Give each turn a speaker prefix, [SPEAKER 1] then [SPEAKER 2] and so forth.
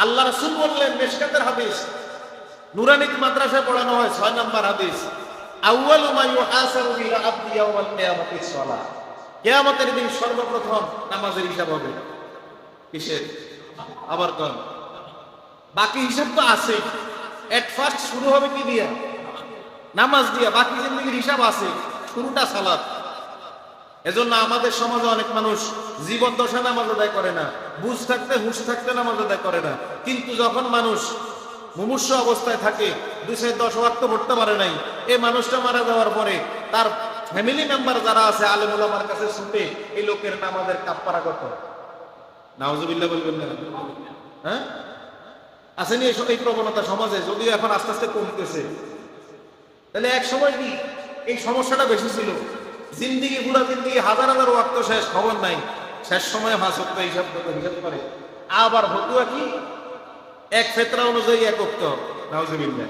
[SPEAKER 1] আল্লাহ রাসূল বললেন, মিশকাতের হাদিস, নুরানি মাদ্রাসায় পড়ানো হয় 6 নম্বর হাদিস, আউয়ালু মা ইউহাসাবু বিল আবদি ইয়াওমাল কিয়ামাতিস সালাহ। কিয়ামতের দিন সর্বপ্রথম নামাজের হিসাব হবে। কিসের? আবার কোন? বাকি হিসাব তো আছে। এট ফার্স্ট শুরু হবে কি দিয়া? নামাজ দিয়া। বাকি জিন্দেগির হিসাব আছে, শুরুটা সালাত। এজন্য আমাদের সমাজে অনেক মানুষ জীবন দশা নামাজ আদায় করে না, বুঝ থাকতে হুঁশ থাকতে নামাজ আদায় করে না। কিন্তু যখন মানুষ মুমূর্ষু অবস্থায় থাকে, 2-10 ওয়াক্ত পড়তে পারে নাই, এই মানুষটা মারা যাওয়ার পরে তার ফ্যামিলি মেম্বার যারা আছে আলেম ওলামার কাছে ছুটে এই লোকের নামাজের কাফারা কত। নাউজুবিল্লাহ বলবেন না? হ্যাঁ, আসেনি এই প্রবণতা সমাজে, যদিও এখন আস্তে আস্তে কমতেছে। তাহলে এক সময় কি এই সমস্যাটা বেশি ছিল? জিন্দিগি, পুরা জিন্দিগি হাজার হাজার ওয়াক্ত শেষ, খবর নাই। শেষ সময় 5 ওয়াক্ত হিসাব করে। আবার ফতুয়া কি? এক ফেতরা অনুযায়ী 1 ওয়াক্ত। নাউজুবিল্লাহ।